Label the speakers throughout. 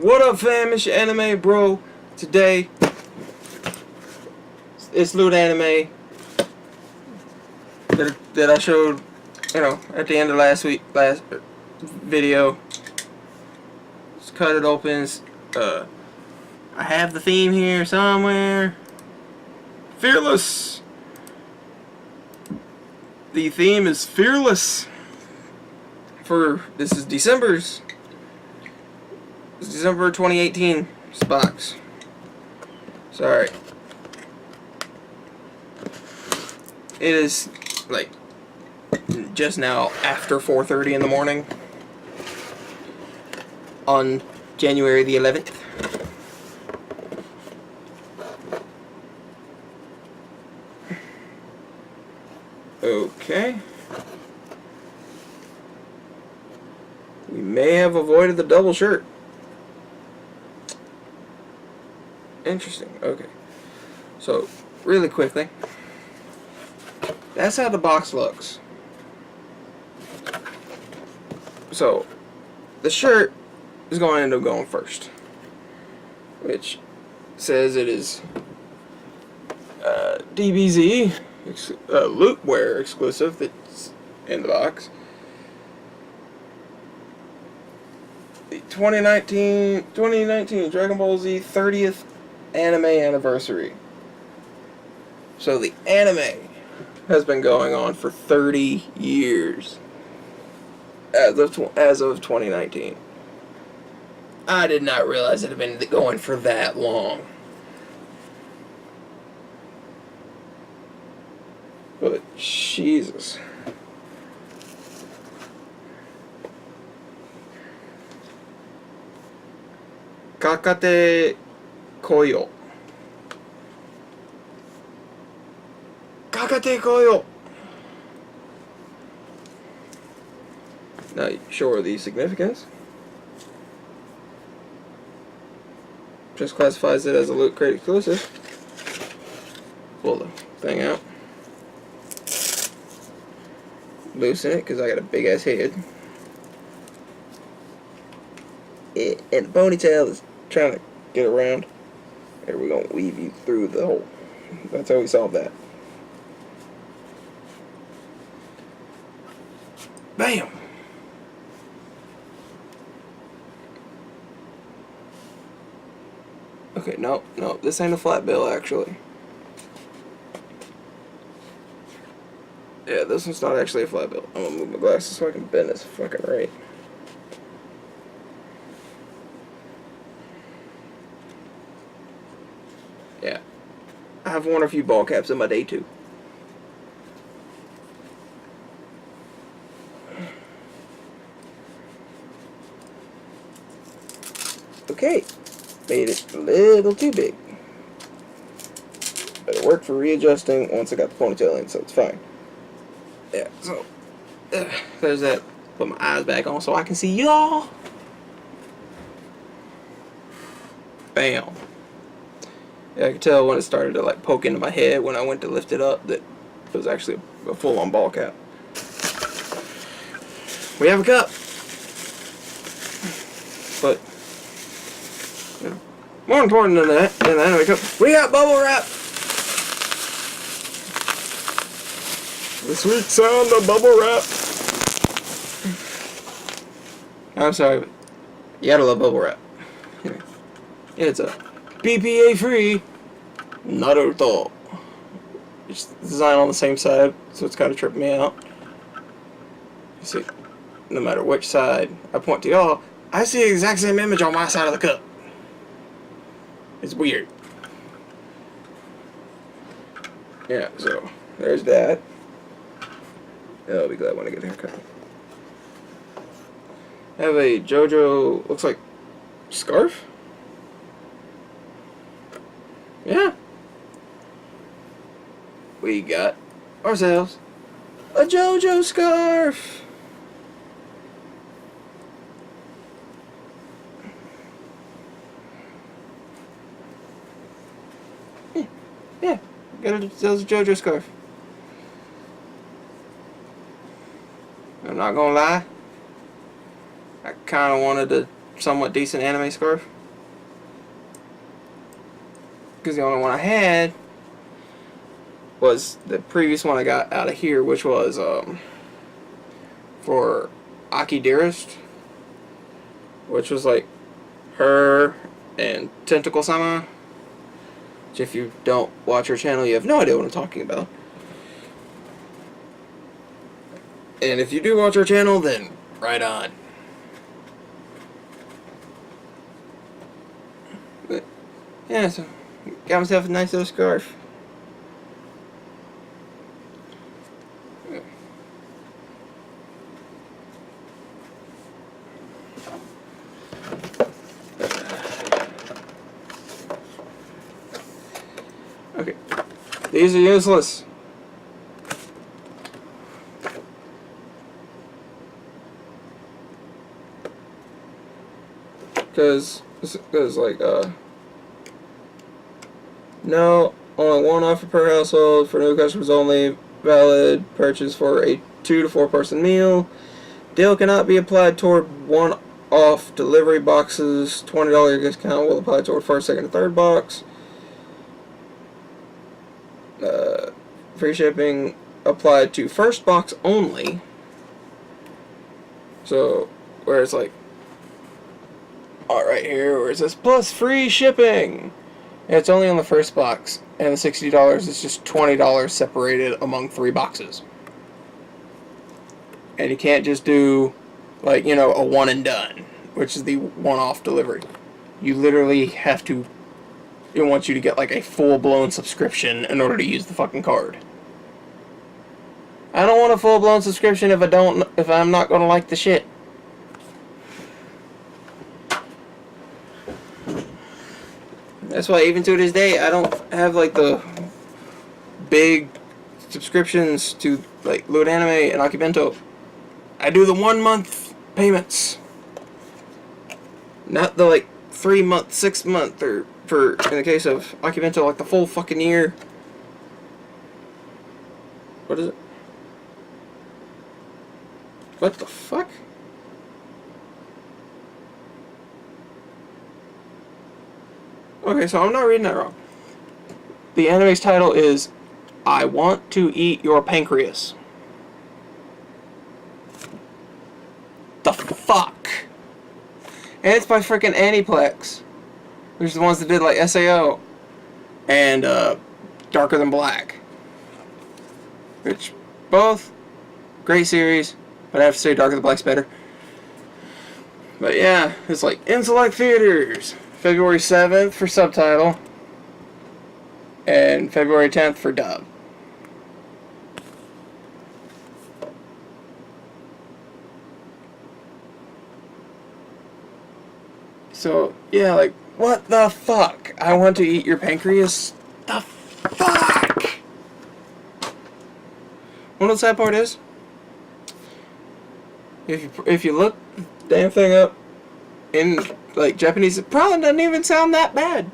Speaker 1: What up, fam? It's your anime bro. Today, it's Loot Anime that I showed, at the end of last video. Let's cut it open. I have the theme here somewhere. Fearless. The theme is Fearless. This is December 2018 box. Sorry. It is like just now after 4:30 in the morning on January the 11th. Okay. We may have avoided the double shirt. Interesting. Okay. So, really quickly, that's how the box looks. So, the shirt is going to end up going first, which says it is DBZ Lootwear exclusive that's in the box. The 2019 Dragon Ball Z 30th anime anniversary. So the anime has been going on for 30 years as of 2019. I did not realize it had been going for that long. But Jesus. Kakate Koyo. Kakate Koyo. Not sure of the significance. Just classifies it as a Loot Crate exclusive. Pull the thing out. Loosen it because I got a big ass head. And the ponytail is trying to get around. Here, we're going to weave you through the hole. That's how we solve that. Bam! Okay, no, this ain't a flat bill, actually. Yeah, this one's not actually a flat bill. I'm gonna move my glasses so I can bend this fucking right. Yeah. I have worn a few ball caps in my day, too. Okay. Made it a little too big. But it worked for readjusting once I got the ponytail in, so it's fine. Yeah, so there's that. Put my eyes back on so I can see y'all. Bam. Yeah, I could tell when it started to like poke into my head when I went to lift it up that it was actually a full-on ball cap. We have a cup, but more important than that, anyway, cup, we got bubble wrap. The sweet sound of bubble wrap. I'm sorry, but you gotta love bubble wrap. It's a BPA free Naruto. It's designed on the same side, so it's kind of tripping me out. You see, no matter which side I point to y'all, I see the exact same image on my side of the cup. It's weird. Yeah, so there's that. I'll be glad when I get a haircut. I have a JoJo, looks like, scarf? Yeah. We got ourselves a JoJo scarf. Yeah, got ourselves a JoJo scarf. I'm not gonna lie, I kind of wanted to somewhat decent anime scarf. Because the only one I had was the previous one I got out of here, which was for Aki Dearest, which was like her and Tentacle Sama. Which, if you don't watch her channel, you have no idea what I'm talking about. And if you do watch her channel, then right on. But yeah, so got myself a nice little scarf. Okay, these are useless. Because like, no, only one offer per household for new customers only, valid purchase for a 2 to 4 person meal. Deal cannot be applied toward one-off delivery boxes. $20 discount will apply toward first, second, and third box. Free shipping applied to first box only. So, where it's like, right here, where it says plus free shipping. And it's only on the first box, and the $60 is just $20 separated among 3 boxes. And you can't just do, like, you know, a one and done, which is the one-off delivery. You literally have to, it wants you to get like a full-blown subscription in order to use the fucking card. I don't want a full-blown subscription if I'm not gonna like the shit. That's why even to this day I don't have like the big subscriptions to like Loot Anime and Akibento. I do the 1 month payments, not the like 3 month, 6 month, or for in the case of Akibento like the full fucking year. What is it? What the fuck? Okay, so I'm not reading that wrong. The anime's title is I Want to Eat Your Pancreas. The fuck? And it's by freaking Aniplex, which is the ones that did like SAO and Darker Than Black. Which, both great series, but I have to say Darker Than Black's better. But yeah, it's like in select theaters. February 7th for subtitle, and February 10th for dub. So, yeah, like, what the fuck? I want to eat your pancreas? The fuck? One of the sad part is, if you look the damn thing up in like Japanese, it probably doesn't even sound that bad.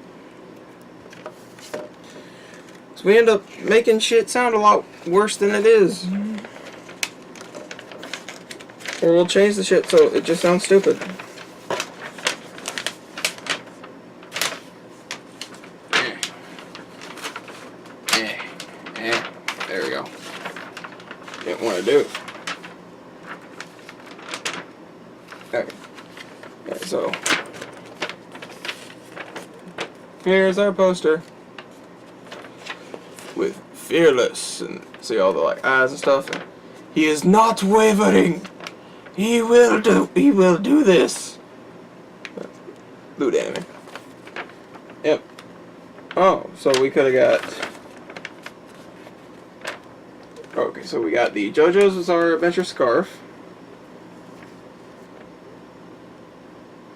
Speaker 1: So we end up making shit sound a lot worse than it is. Or we'll change the shit so it just sounds stupid. There we go. Didn't want to do it. Okay. Okay, so here's our poster with Fearless, and see all the like eyes and stuff. And he is not wavering. He will do this. Loot Anime. Yep. Oh, so we could have got. Okay, so we got the JoJo's Bizarre Adventure scarf,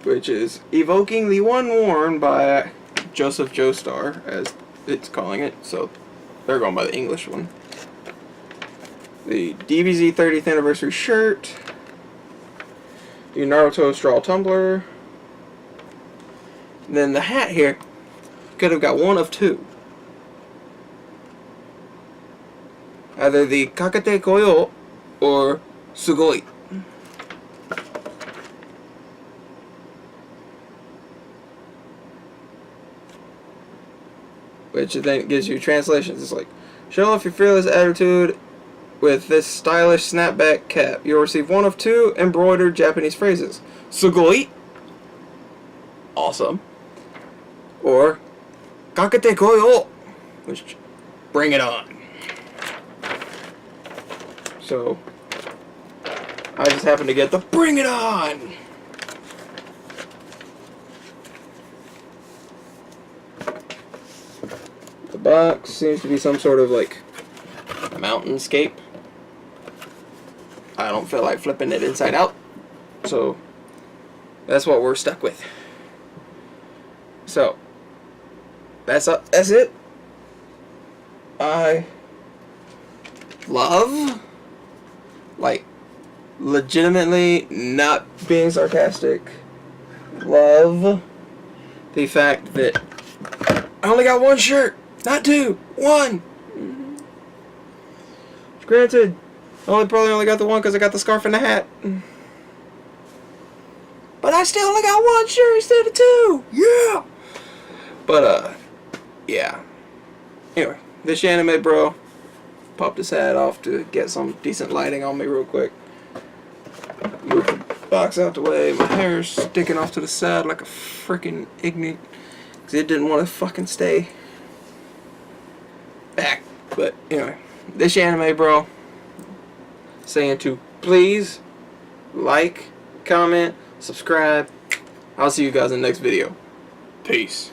Speaker 1: which is evoking the one worn by Joseph Joestar, as it's calling it, so they're going by the English one. The DBZ 30th Anniversary shirt, the Naruto straw tumbler, and then the hat here could have got one of two. Either the Kakate Koyo or Sugoi. which then gives you translations. It's like, show off your fearless attitude with this stylish snapback cap. You'll receive one of 2 embroidered Japanese phrases. Sugoi, awesome, or kakete koyo, which bring it on. So I just happened to get the bring it on. The box seems to be some sort of like mountainscape. I don't feel like flipping it inside out, so that's what we're stuck with. So that's it. I love, like, legitimately not being sarcastic, love the fact that I only got 1 shirt, not 2, 1. Granted, I probably only got the 1 because I got the scarf and the hat. But I still only got 1 shirt instead of 2. Yeah. But yeah. Anyway, this anime bro popped his hat off to get some decent lighting on me real quick. Move the box out the way. My hair's sticking off to the side like a freaking ignite because it didn't want to fucking stay back. But anyway, this anime bro saying to please like, comment, subscribe. I'll see you guys in the next video. Peace.